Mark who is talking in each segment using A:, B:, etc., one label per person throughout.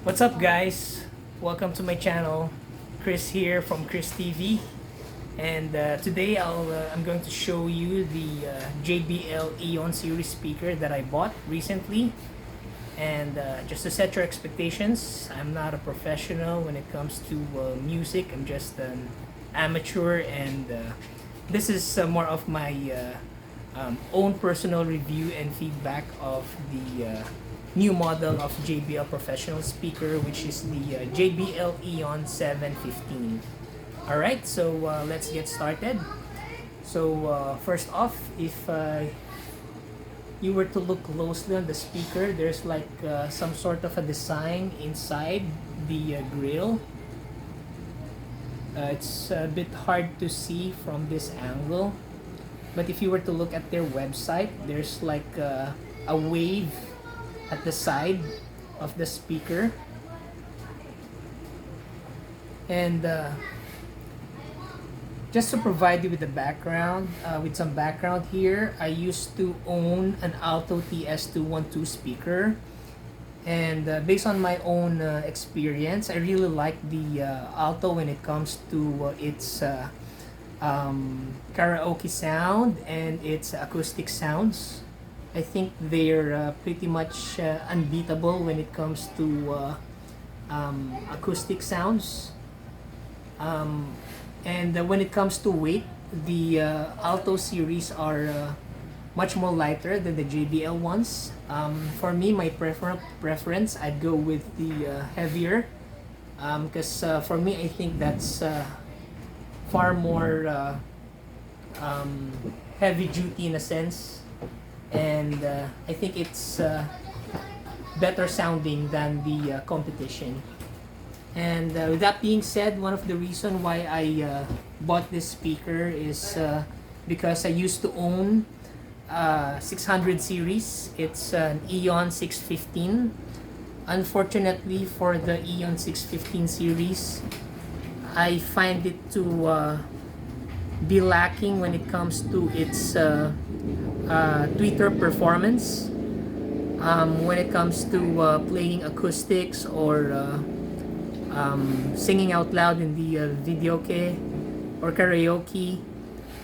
A: What's up, guys? Welcome to my channel. Chris here from Chris TV, and today I'm going to show you the JBL EON series speaker that I bought recently. And just to set your expectations, I'm not a professional when it comes to music. I'm just an amateur, and this is more of my own personal review and feedback of the new model of JBL professional speaker, which is the JBL EON 715. Alright, so let's get started. So first off, if you were to look closely on the speaker, there's like some sort of a design inside the grill. It's a bit hard to see from this angle, but if you were to look at their website, there's like a wave at the side of the speaker. And just to provide you with the background, with some background here, I used to own an Alto TS212 speaker, and based on my own experience, I really like the Alto when it comes to its karaoke sound and its acoustic sounds. I think they're pretty much unbeatable when it comes to acoustic sounds. And when it comes to weight, the Alto series are much more lighter than the JBL ones. For me, my preference, I'd go with the heavier, because for me, I think that's far more heavy duty in a sense, and I think it's better sounding than the competition. And with that being said, one of the reasons why I bought this speaker is because I used to own 600 series. It's an EON 615. Unfortunately for the EON 615 series, I find it to be lacking when it comes to its tweeter performance. When it comes to playing acoustics or singing out loud in the videoke or karaoke,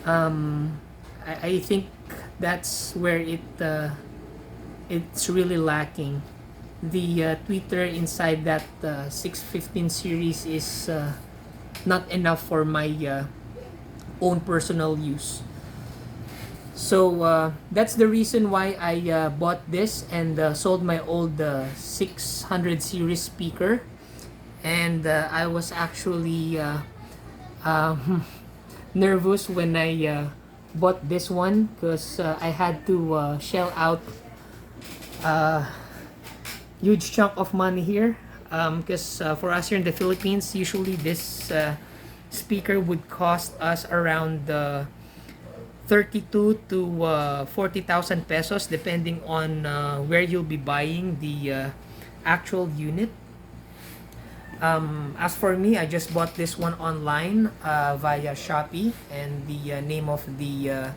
A: I think that's where it's really lacking. The tweeter inside that 615 series is not enough for my own personal use. So that's the reason why I bought this and sold my old 600 series speaker. And I was actually nervous when I bought this one, because I had to shell out a huge chunk of money here, because for us here in the Philippines, usually this speaker would cost us around 32 to 40,000 pesos, depending on where you'll be buying the actual unit. As for me, I just bought this one online via Shopee, and the name of the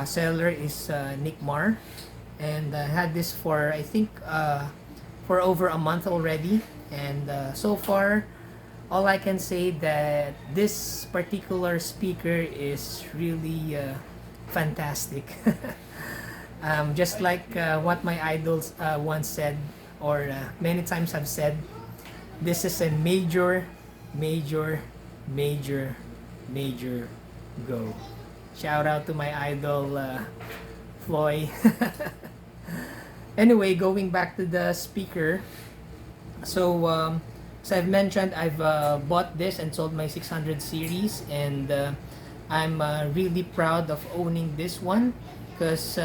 A: seller is Nick Mar, and I had this for, I think, for over a month already. And so far, all I can say that this particular speaker is really fantastic. Just like what my idols once said, or many times have said, this is a major, major, major, major go. Shout out to my idol, Floy. Anyway, going back to the speaker. So, as I've mentioned, I've bought this and sold my 600 series, and I'm really proud of owning this one, because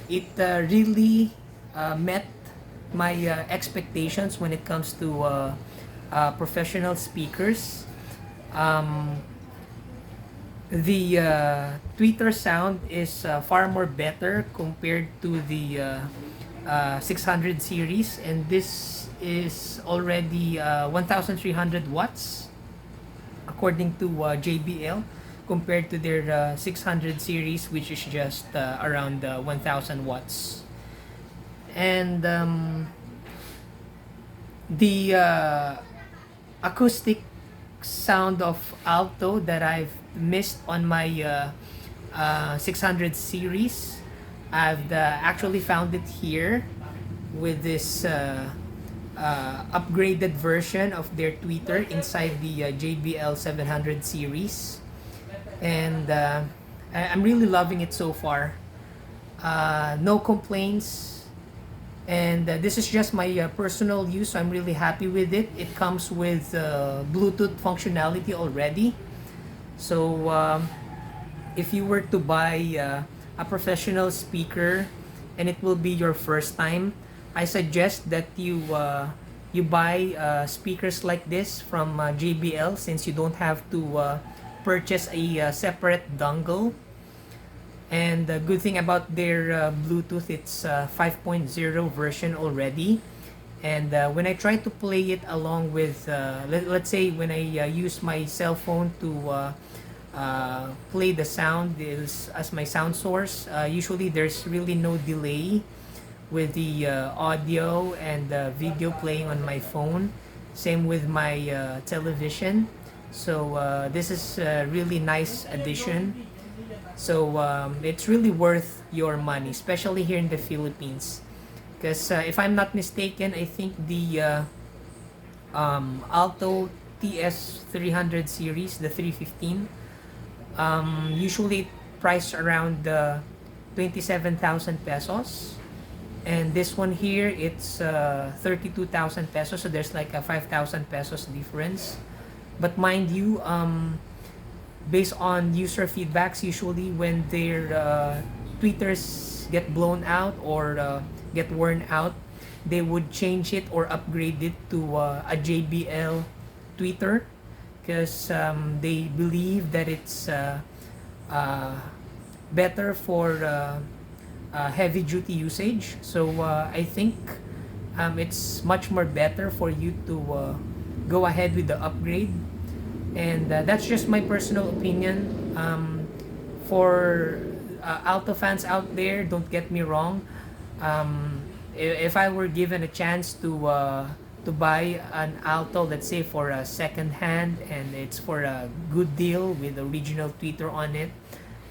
A: it really met my expectations when it comes to professional speakers. The tweeter sound is far more better compared to the 600 series, and this is already 1300 watts according to JBL, compared to their 600 series, which is just around 1000 watts. And The acoustic sound of alto that I've missed on my 600 series, I've actually found it here with this upgraded version of their tweeter inside the JBL 700 series, and I'm really loving it so far. No complaints, and this is just my personal use, so I'm really happy with it. It comes with Bluetooth functionality already, so if you were to buy a professional speaker and it will be your first time, I suggest that you buy speakers like this from JBL, since you don't have to purchase a separate dongle. And the good thing about their Bluetooth, it's 5.0 version already. And when I try to play it along with, let's say when I use my cell phone to play the sound as my sound source, usually there's really no delay with the audio and video playing on my phone. Same with my television. So this is a really nice addition. So it's really worth your money, especially here in the Philippines. Because if I'm not mistaken, I think the Alto TS300 series, the 315, usually priced around 27,000 pesos. And this one here, it's 32,000 pesos. So there's like a 5,000 pesos difference. But mind you, based on user feedbacks, usually when their tweeters get blown out or get worn out, they would change it or upgrade it to a JBL tweeter, because they believe that it's better for heavy duty usage. So I think it's much more better for you to go ahead with the upgrade. And that's just my personal opinion. For alto fans out there, don't get me wrong. If I were given a chance to buy an alto, let's say for a second hand, and it's for a good deal with original tweeter on it,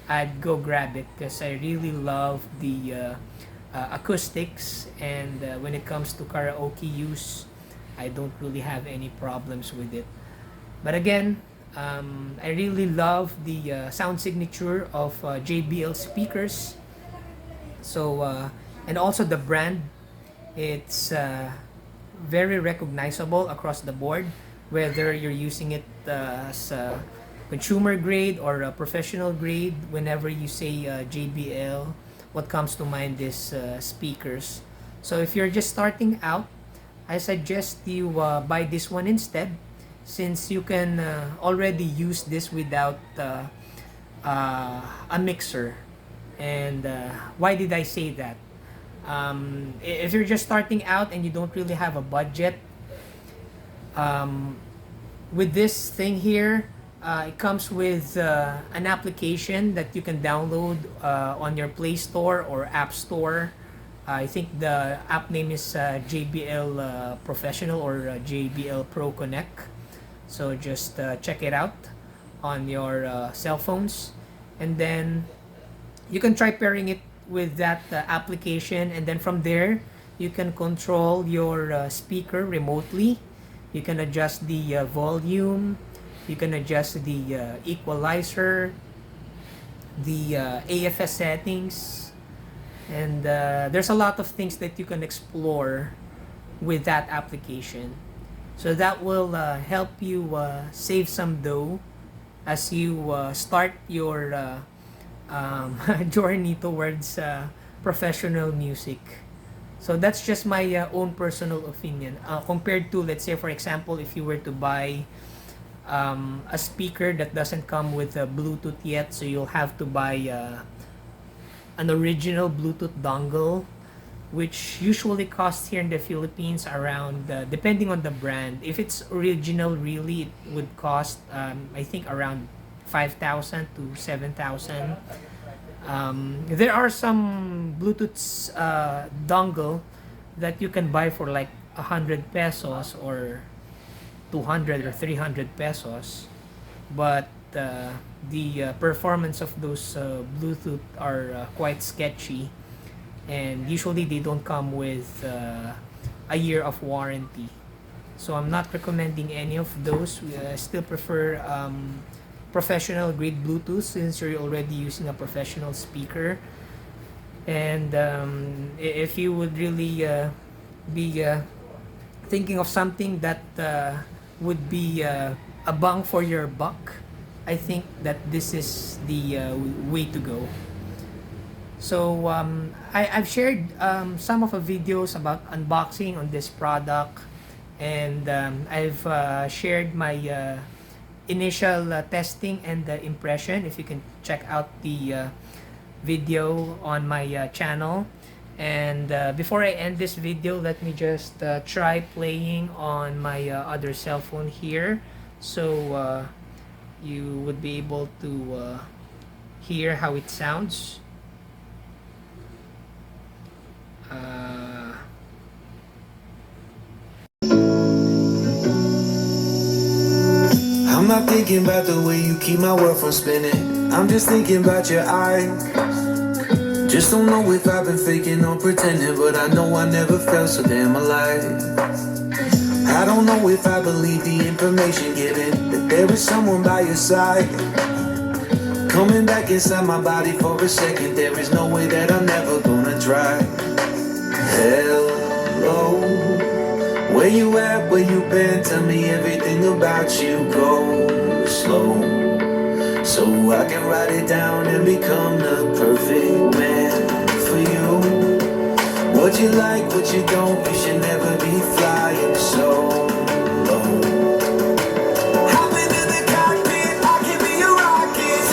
A: I'd go grab it, because I really love the acoustics, and when it comes to karaoke use, I don't really have any problems with it. But again, I really love the sound signature of JBL speakers. So and also the brand, it's very recognizable across the board, whether you're using it as a consumer grade or a professional grade. Whenever you say JBL, what comes to mind is speakers. So if you're just starting out, I suggest you buy this one instead, since you can already use this without a mixer. And why did I say that? If you're just starting out and you don't really have a budget, with this thing here, it comes with an application that you can download on your Play Store or App Store. I think the app name is JBL Professional or JBL Pro Connect. So just check it out on your cell phones, and then you can try pairing it with that application, and then from there you can control your speaker remotely. You can adjust the volume, you can adjust the equalizer, the AFS settings, and there's a lot of things that you can explore with that application. So that will help you save some dough as you start your journey towards professional music. So that's just my own personal opinion. Compared to, let's say, for example, if you were to buy a speaker that doesn't come with a Bluetooth yet, so you'll have to buy an original Bluetooth dongle, which usually costs here in the Philippines around, depending on the brand. If it's original, really, it would cost, I think, around 5,000 to 7,000. There are some Bluetooth dongle that you can buy for like 100 pesos or 200 or 300 pesos, but the performance of those Bluetooth are quite sketchy, and usually they don't come with a year of warranty. So I'm not recommending any of those. We still prefer professional grade Bluetooth, since you're already using a professional speaker. And if you would really be thinking of something that would be a bang for your buck, I think that this is the way to go. So I've shared some of the videos about unboxing on this product, and I've shared my initial testing and the impression. If you can check out the video on my channel. And before I end this video, let me just try playing on my other cell phone here, so you would be able to hear how it sounds.
B: I'm not thinking about the way you keep my world from spinning. I'm just thinking about your eyes. Just don't know if I've been faking or pretending, but I know I never felt so damn alive. I don't know if I believe the information given, that there is someone by your side, coming back inside my body for a second. There is no way that I'm never gonna try. Hello, where you at, where you been? Tell me everything about you. Go slow, so I can write it down and become the perfect man for you. What you like, what you don't, you should never be fly.